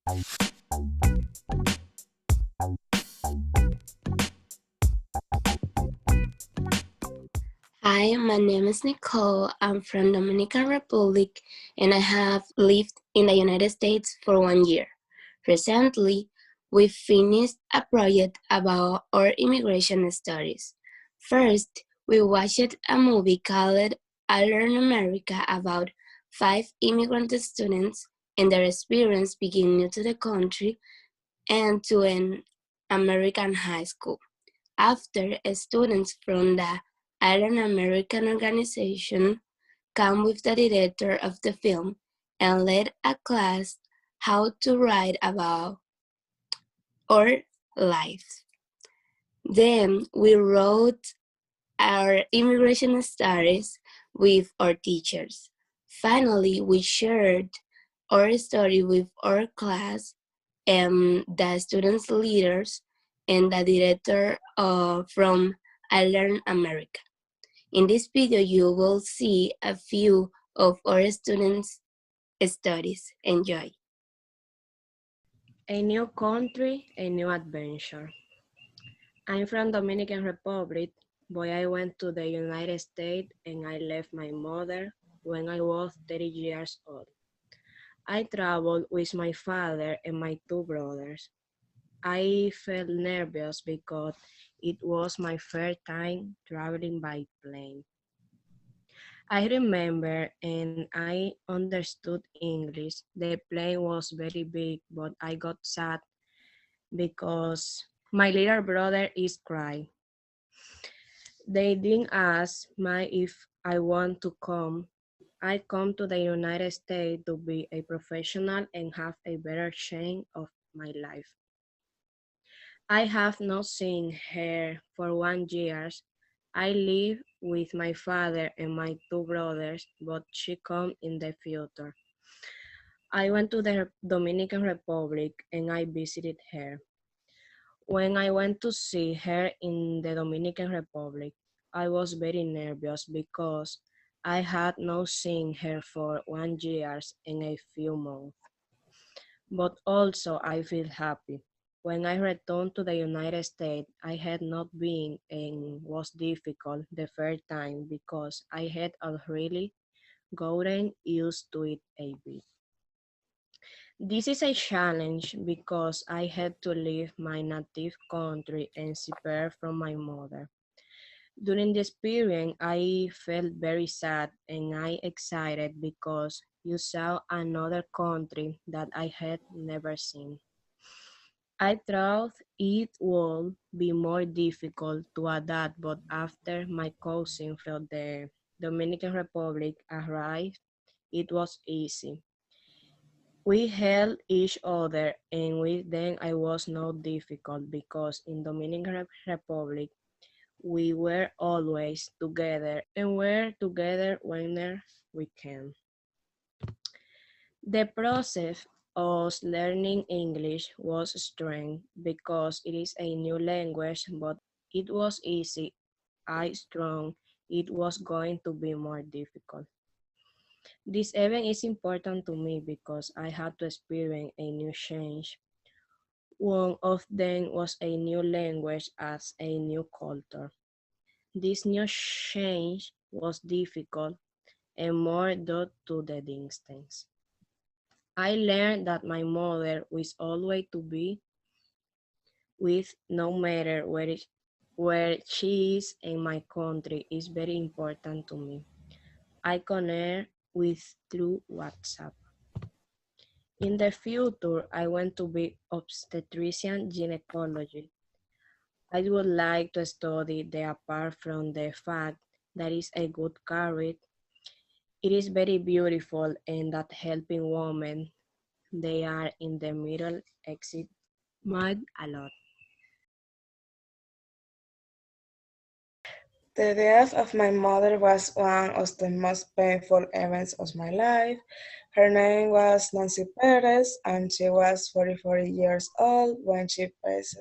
Hi, my name is Nicole. I'm from Dominican Republic and I have lived in the United States for 1 year. Recently, we finished a project about our immigration stories. First, we watched a movie called I Learn America about 5 immigrant students and their experience being new to the country and to an American high school. After, students from the Ireland American organization came with the director of the film and led a class how to write about our lives. Then we wrote our immigration stories with our teachers. Finally, we shared our story with our class and the students' leaders and the director from I Learn America. In this video, you will see a few of our students' studies. Enjoy. A new country, a new adventure. I'm from Dominican Republic, but I went to the United States and I left my mother when I was 30 years old. I traveled with my father and my 2 brothers. I felt nervous because it was my first time traveling by plane. I remember and I understood English. The plane was very big, but I got sad because my little brother is crying. They didn't ask me if I want to come. I come to the United States to be a professional and have a better chance of my life. I have not seen her for 1 year. I live with my father and my 2 brothers, but she come in the future. I went to the Dominican Republic and I visited her. When I went to see her in the Dominican Republic, I was very nervous because I had not seen her for 1 year and a few months. But also I feel happy. When I returned to the United States, I had not been and was difficult the first time because I had already gotten used to it a bit. This is a challenge because I had to leave my native country and separate from my mother. During this period, I felt very sad and I excited because you saw another country that I had never seen. I thought it would be more difficult to adapt, but after my cousin from the Dominican Republic arrived, it was easy. We held each other and with them I was not difficult because in Dominican Republic we were always together and were together whenever we can. The process of learning English was strange because it is a new language, but it was easy. I strong it was going to be more difficult. This event is important to me because I had to experience a new change. One of them was a new language as a new culture. This new change was difficult and more due to the distance. I learned that my mother was always to be with no matter where she is in my country is very important to me. I connect with through WhatsApp. In the future, I want to be obstetrician gynecology. I would like to study the apart from the fact that is a good career. It is very beautiful and that helping women they are in the middle exit mud a lot. The death of my mother was one of the most painful events of my life. Her name was Nancy Perez, and she was 44 years old when she passed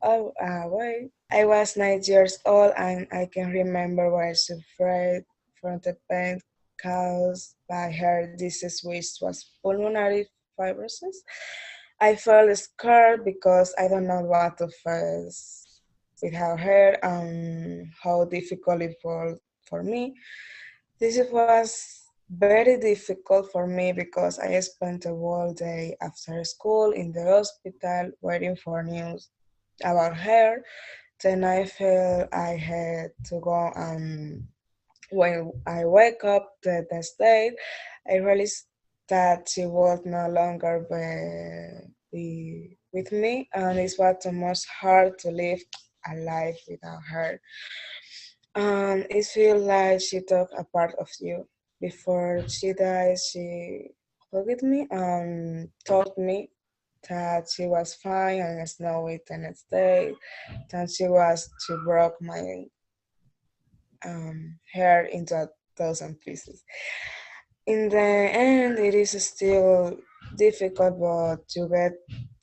away. I was 9 years old, and I can remember when I suffered from the pain caused by her disease, which was pulmonary fibrosis. I felt scared because I don't know what to face with her hair and how difficult it was for me. This was very difficult for me because I spent the whole day after school in the hospital waiting for news about her. Then I felt I had to go and when I wake up the next day, I realized that she was no longer be with me, and it was too much hard to live a life without her. It feels like she took a part of you. Before she died, she hugged me and told me that she was fine and snowy the next day. Then she broke my hair into a thousand pieces. In the end, it is still difficult, but you get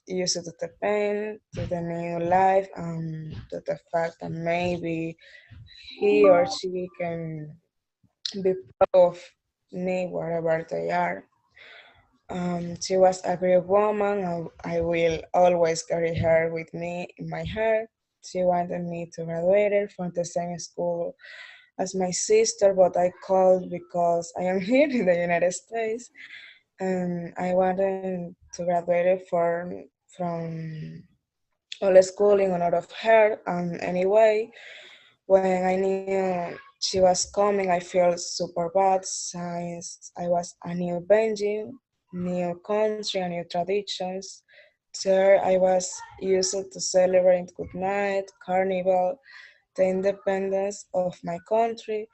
used to the pain, to the new life, and to the fact that maybe he or she can be proud of me, wherever they are. She was a great woman, and I will always carry her with me in my heart. She wanted me to graduate from the same school as my sister, but I called because I am here in the United States and I wanted to graduate from all school in honor of her. Anyway, when I knew she was coming, I felt super bad since I was a new Benji, new country, and new traditions. There I was used to celebrate good night, carnival, the independence of my country.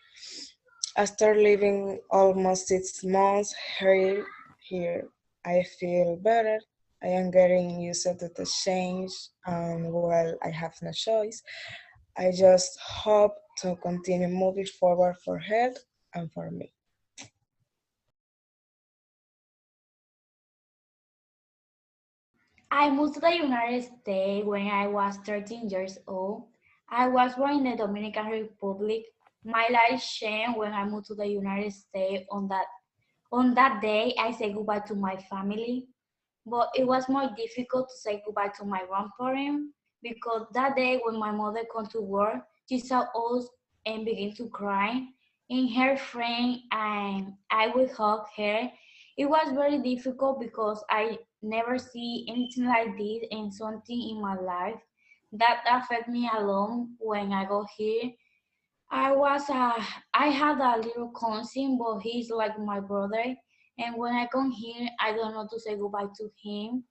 After living almost 6 months here, I feel better. I am getting used to the change, and well, I have no choice. I just hope to continue moving forward for her and for me. I moved to the United States when I was 13 years old. I was born in the Dominican Republic. My life changed when I moved to the United States. On that day, I said goodbye to my family, but it was more difficult to say goodbye to my grandparents because that day when my mother came to work, she saw us and began to cry. In her friend and I would hug her. It was very difficult because I never see anything like this and something in my life that affect me alone when I go here. I was I had a little cousin, but he's like my brother. And when I come here, I don't know to say goodbye to him.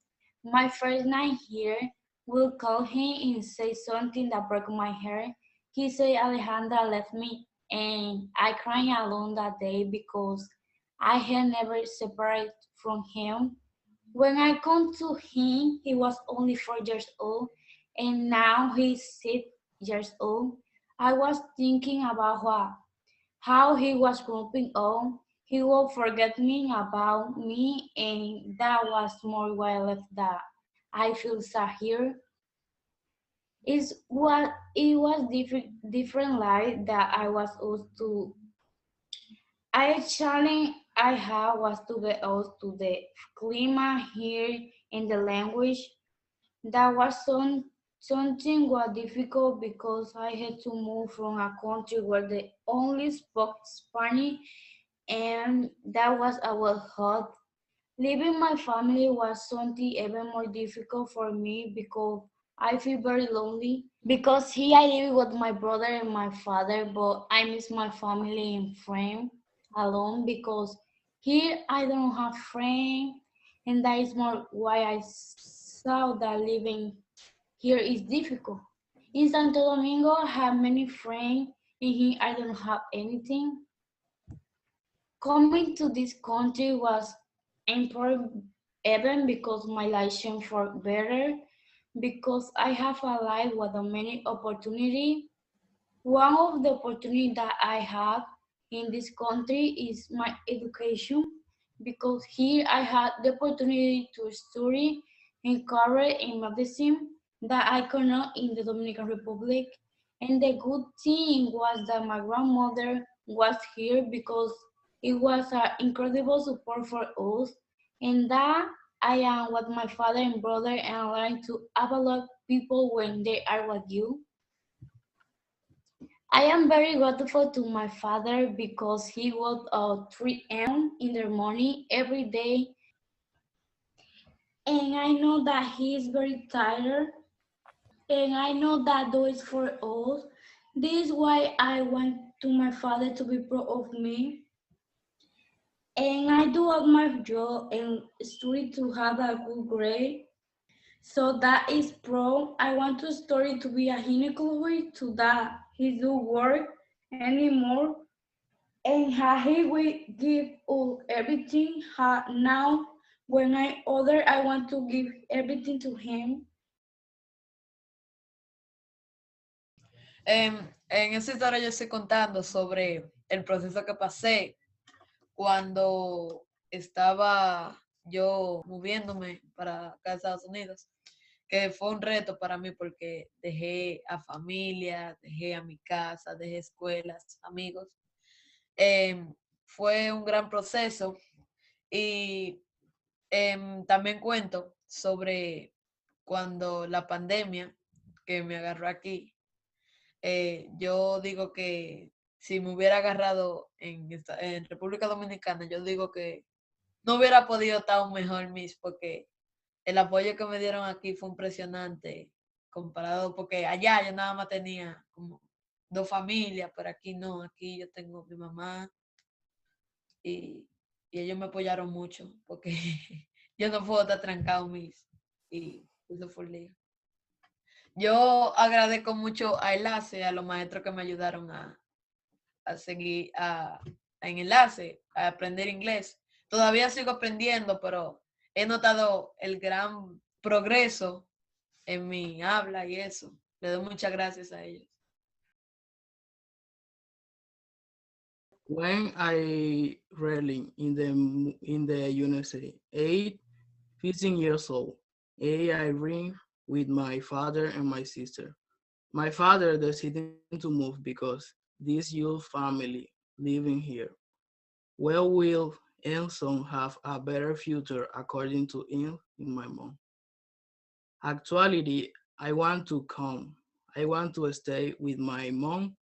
My first night here, will call him and say something that broke my heart. He said Alejandra left me, and I cried alone that day because I had never separated from him. When I come to him, he was only 4 years old, and now he's 6 years old. I was thinking about how he was growing up. He will forget me about me, and that was more why I left that. I feel sad here. It was different life that I was used to. I challenge I had was to get used to the climate here and the language. That was something was difficult because I had to move from a country where they only spoke Spanish, and that was our hard. Leaving my family was something even more difficult for me because I feel very lonely. Because here I live with my brother and my father, but I miss my family and friends alone because here I don't have friends, and that is more why I saw that living here is difficult. In Santo Domingo, I have many friends, and here I don't have anything. Coming to this country was important even because my life changed for better, because I have a life with many opportunity. One of the opportunities that I have in this country is my education, because here I had the opportunity to study and career in medicine that I could not in the Dominican Republic. And the good thing was that my grandmother was here because it was an incredible support for us, and that I am with my father and brother and learn to evaluate people when they are with you. I am very grateful to my father because he woke up 3 a.m. in the morning every day, and I know that he is very tired, and I know that though is for us. This is why I want to my father to be proud of me. And I do all my job and study to have a good grade. So that is pro. I want to study to be a gynecologist to that he do work anymore. And how he will give all everything. Now when I order, I want to give everything to him. En esa historia yo estoy contando sobre el proceso que pasé cuando estaba yo moviéndome para acá a Estados Unidos, que fue un reto para mí porque dejé a familia, dejé a mi casa, dejé escuelas, amigos. Fue un gran proceso y también cuento sobre cuando la pandemia que me agarró aquí. Yo digo que si me hubiera agarrado en República Dominicana, yo digo que no hubiera podido estar un mejor Miss porque el apoyo que me dieron aquí fue impresionante comparado, porque allá yo nada más tenía como dos familias, pero aquí no, aquí yo tengo mi mamá y, y ellos me apoyaron mucho porque yo no puedo estar trancado Miss y eso fue un lío. Yo agradezco mucho a Enlace, a los maestros que me ayudaron a seguir en Enlace, a aprender inglés. Todavía sigo aprendiendo, pero he notado el gran progreso en mi habla y eso. Le doy muchas gracias a ellos. When I really in the university, 15 years old, I ring with my father and my sister. My father decided to move because this youth family living here. Well, will Enson have a better future according to him and my mom? Actually, I want to come. I want to stay with my mom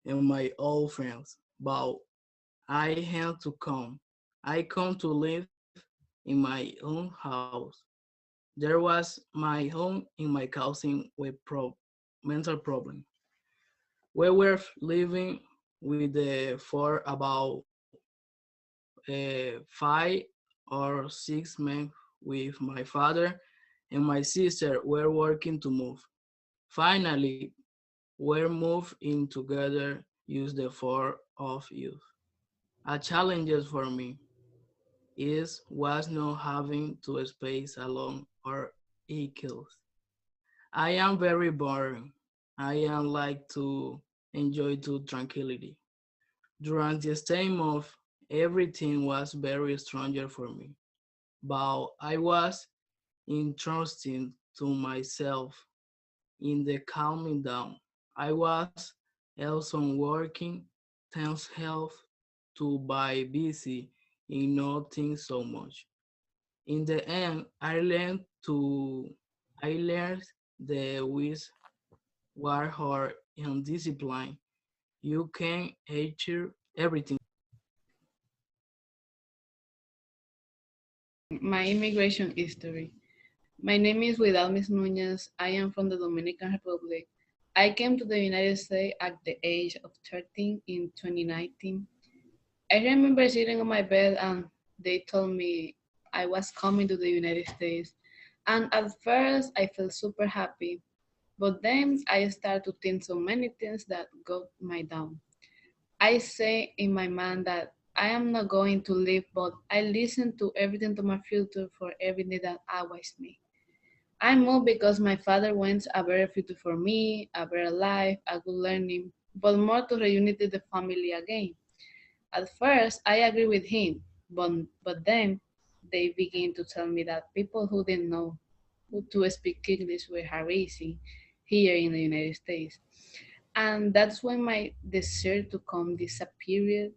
and my old friends, but I have to come. I come to live in my own house. There was my home in my cousin with mental problem. We were living with the for about 5 or 6 months with my father and my sister were working to move. Finally, we moved in together, use the four of youth. A challenge for me is was not having to space alone or equals. I am very boring. I am like to enjoy to tranquility. During this time of everything was very stranger for me, but I was entrusting to myself in the calming down. I was also working, thanks health to by busy in nothing so much. In the end, I learned the with war hard and discipline. You can achieve everything. My immigration history. My name is Widalmis Nunez. I am from the Dominican Republic. I came to the United States at the age of 13 in 2019. I remember sitting on my bed and they told me I was coming to the United States. And at first I felt super happy. But then I started to think so many things that got my down. I say in my mind that I am not going to live, but I listen to everything to my future for everything that always me. I moved because my father wants a better future for me, a better life, a good learning, but more to reunite the family again. At first, I agree with him, but then they begin to tell me that people who didn't know who to speak English were harassing here in the United States. And that's when my desire to come disappeared.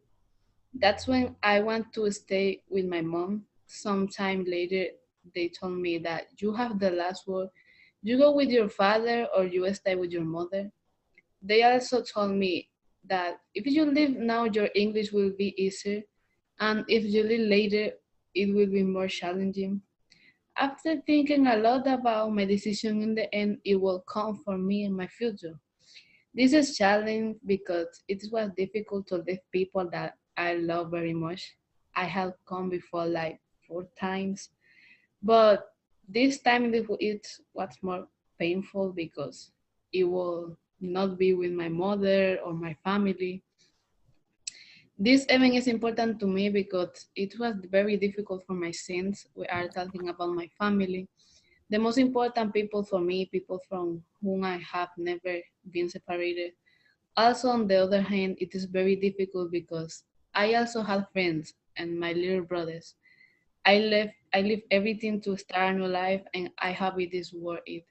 That's when I want to stay with my mom. Sometime later, They told me that you have the last word. You go with your father or you stay with your mother. They also told me that if you leave now, your English will be easier, and if you leave later, it will be more challenging. After thinking a lot about my decision in the end, it will come for me in my future. This is challenging because it was difficult to leave people that I love very much. I have come before like 4 times, but this time it was more painful because it will not be with my mother or my family. This event is important to me because it was very difficult for my sins. We are talking about my family. The most important people for me, people from whom I have never been separated. Also, on the other hand, it is very difficult because I also have friends and my little brothers. I leave everything to start a new life, and I have it is worth it.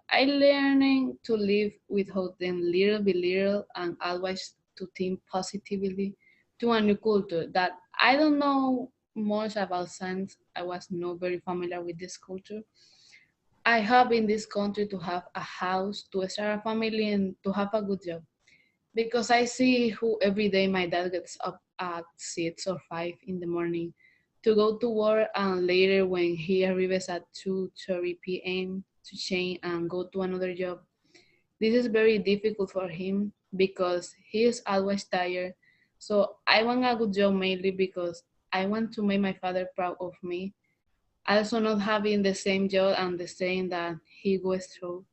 I learning to live without them little by little and always to think positively to a new culture that I don't know much about since I was not very familiar with this culture. I have in this country to have a house, to start a family, and to have a good job. Because I see who every day my dad gets up at 6 or 5 in the morning to go to work, and later when he arrives at 2:30 p.m. to change and go to another job. This is very difficult for him because he is always tired. So I want a good job mainly because I want to make my father proud of me. Also not having the same job and the same that he goes through.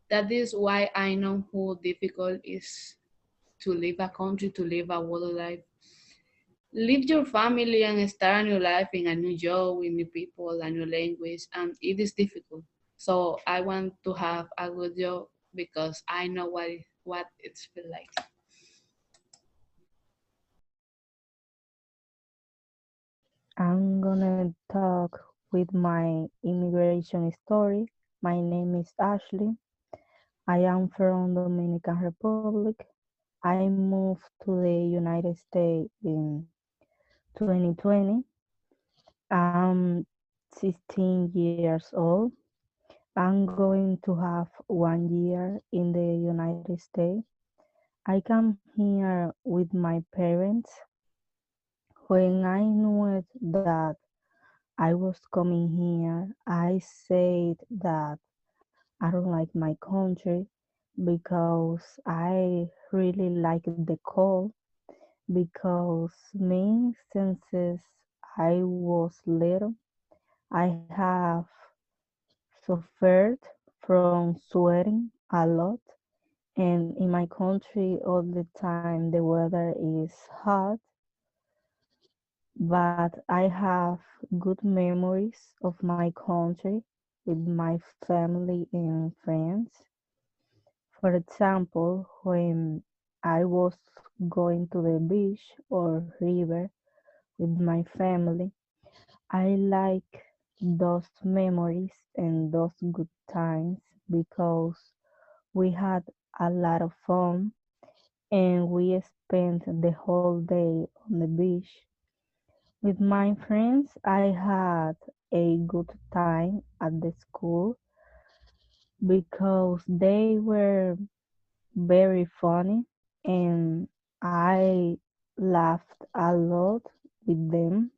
That is why I know how difficult it is to leave a country, to live a world life. Leave your family and start a new life in a new job with new people, a new language, and it is difficult. So I want to have a good job because I know what it's feel like. I'm gonna talk with my immigration story. My name is Ashley. I am from Dominican Republic. I moved to the United States in 2020. I'm 16 years old. I'm going to have 1 year in the United States. I come here with my parents. When I knew it that I was coming here, I said that I don't like my country because I really like the cold because me since I was little I have suffered from sweating a lot, and in my country all the time the weather is hot, but I have good memories of my country with my family and friends. For example, when I was going to the beach or river with my family, I like those memories and those good times because we had a lot of fun and we spent the whole day on the beach. With my friends, I had a good time at the school because they were very funny and I laughed a lot with them.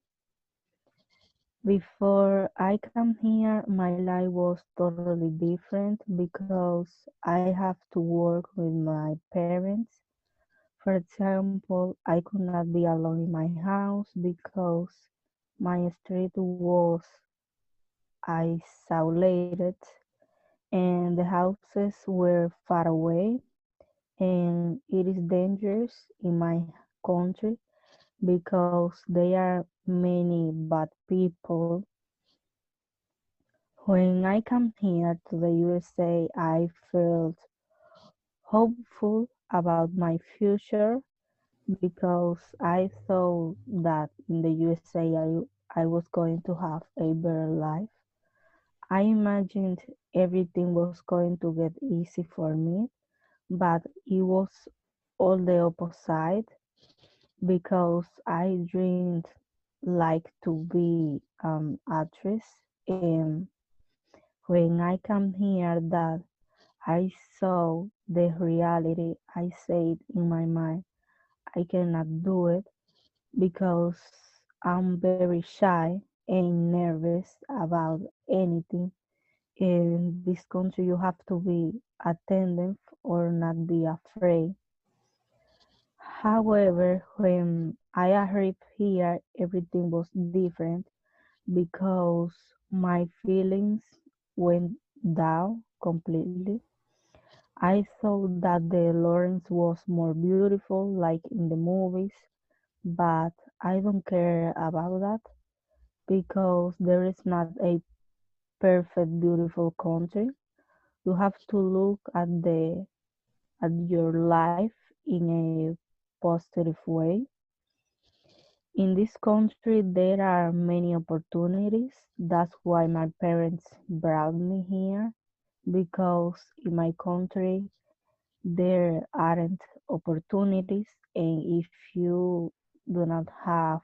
Before I come here, my life was totally different because I have to work with my parents. For example, I could not be alone in my house because my street was isolated and the houses were far away, and it is dangerous in my country because there are many bad people. When I come here to the USA, I felt hopeful about my future because I thought that in the USA I was going to have a better life. I imagined everything was going to get easy for me, but it was all the opposite because I dreamed like to be actress. And when I came here that I saw the reality, I said in my mind, I cannot do it because I'm very shy and nervous about anything. In this country, you have to be attentive or not be afraid. However, when I arrived here, everything was different because my feelings went down completely. I thought that the Lawrence was more beautiful, like in the movies, but I don't care about that because there is not a perfect, beautiful country. You have to look at your life in a positive way. In this country, there are many opportunities. That's why my parents brought me here because in my country there aren't opportunities, and if you do not have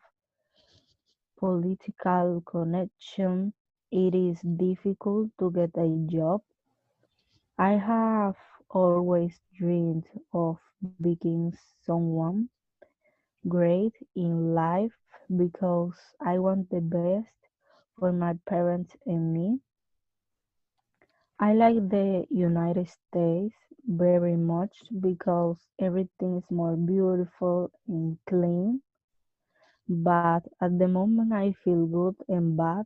political connection, it is difficult to get a job. I have always dreamed of being someone great in life because I want the best for my parents and me. I like the United States very much because everything is more beautiful and clean. But at the moment, I feel good and bad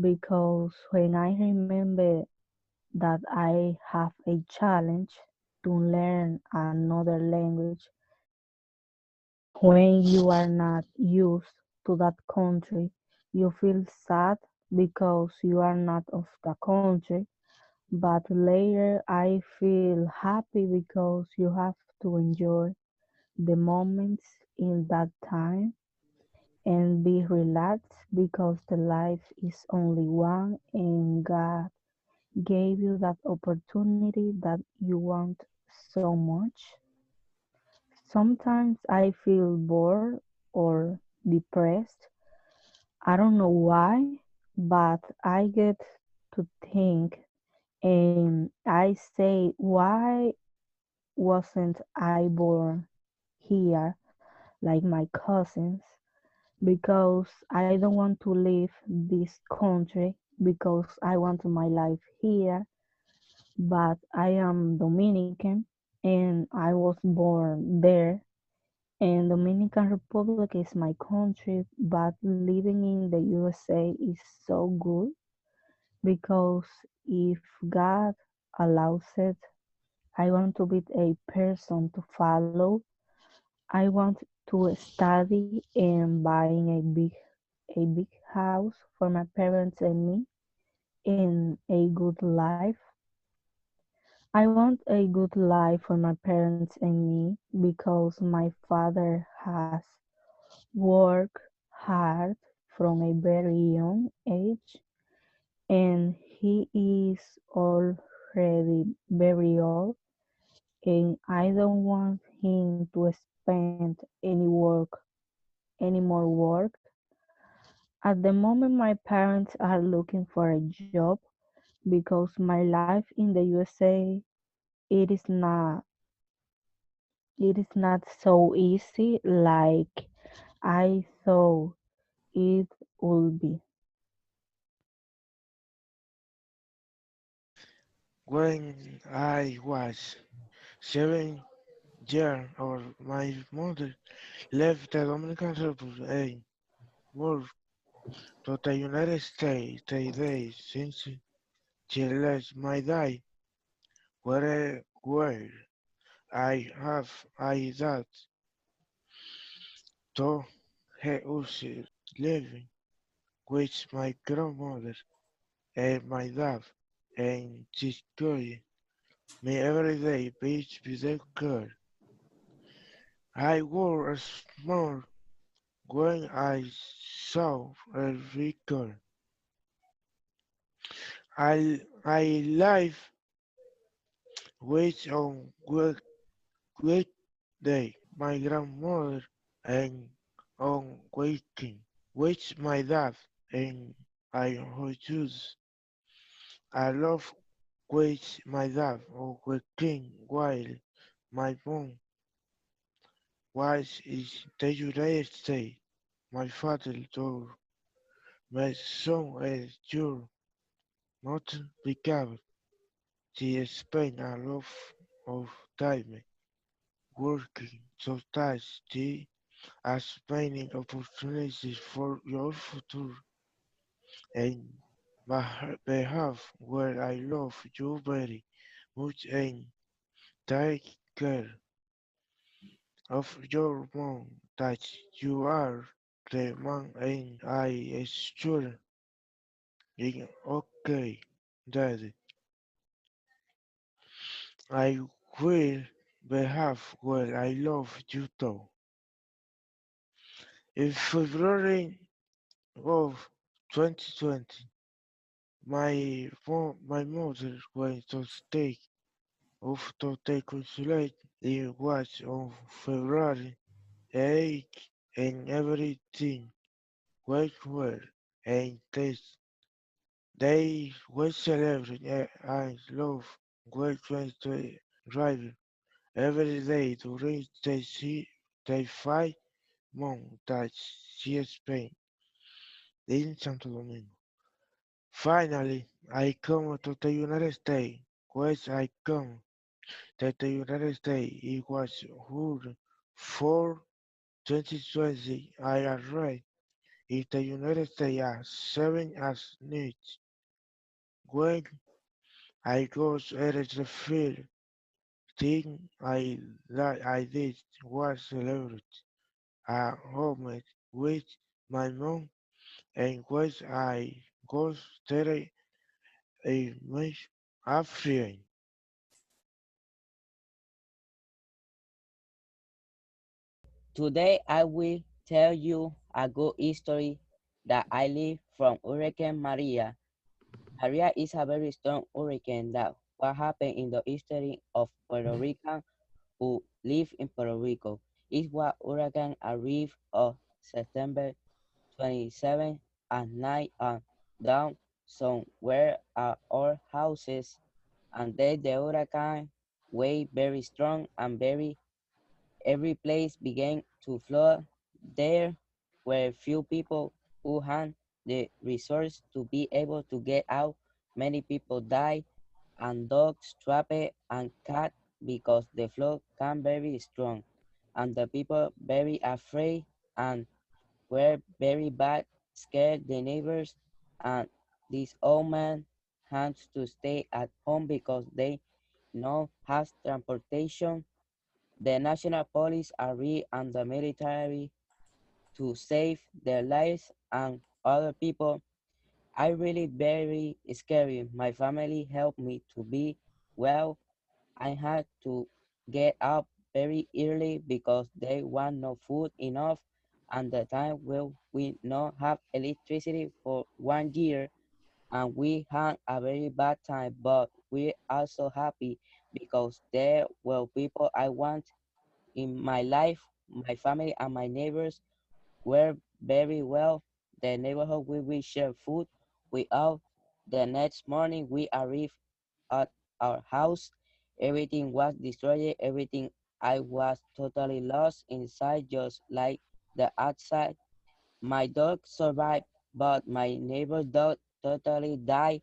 because when I remember that I have a challenge to learn another language, and when you are not used to that country, you feel sad because you are not of the country. But later I feel happy because you have to enjoy the moments in that time and be relaxed because the life is only one and God gave you that opportunity that you want so much. Sometimes I feel bored or depressed. I don't know why, but I get to think and I say, why wasn't I born here like my cousins? Because I don't want to leave this country because I want my life here, but I am Dominican and I was born there. And Dominican Republic is my country, but living in the USA is so good because if God allows it, I want to be a person to follow. I want to study and buying a big house for my parents and me and a good life. I want a good life for my parents and me because my father has worked hard from a very young age and he is already very old and I don't want him to spend any more work. At the moment my parents are looking for a job because my life in the USA it is not it is not so easy like I thought it would be. When I was 7 years old, my mother left the Dominican Republic and moved to the United States. 3 days since she left my dad, where I have a dad to he was living with my grandmother and my dad, and she could me every day beach without care. I was small when I saw a record. I live with on weekday my grandmother and on weekend with my dad and I choose. I love with my dad or with king while my mom was in the United States. My father told my son is your not because she spent a lot of time working sometimes she has many opportunities for your future and my behalf where I love you very much and take care of your mom that you are the man and I assure you okay, Daddy. I will behave well. I love you too. In February of 2020, my mother went to take off to take consulate. It was on February 8th and everything went well. And this they were celebrating and love were trying to drive every day to reach the 5 months that she spent in Santo Domingo. Finally, I come to the United States. Once I come to the United States, it was June 4, 2020. I arrived in the United States at 7 at night. When I was at the field, thing I did was celebrate a home with my mom and was I was there a much afraid. Today I will tell you a good story that I live from Hurricane Maria. Maria is a very strong hurricane that what happened in the history of Puerto Rican who live in Puerto Rico. It was hurricane arrived on September 27 at night and down somewhere at our houses and then the hurricane wave very strong and very every place began to flood. There were few people who had the resource to be able to get out. Many people died, and dogs trapped and cats because the flood came very strong, and the people very afraid and were very bad, scared the neighbors, and this old man had to stay at home because they no has transportation. The national police arrived and the military to save their lives and other people. I really very scary. My family helped me to be well. I had to get up very early because they want no food enough and the time will we not have electricity for 1 year and we had a very bad time but we also happy because there were people I want in my life, my family and my neighbors were very well. The neighborhood we share food without. The next morning we arrived at our house. Everything was destroyed. Everything I was totally lost inside just like the outside. My dog survived, but my neighbor dog totally died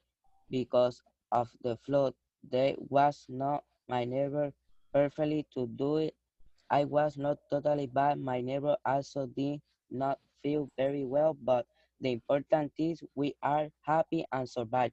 because of the flood. There was not my neighbor perfectly to do it. I was not totally bad. My neighbor also did not feel very well, but the important is we are happy and survive.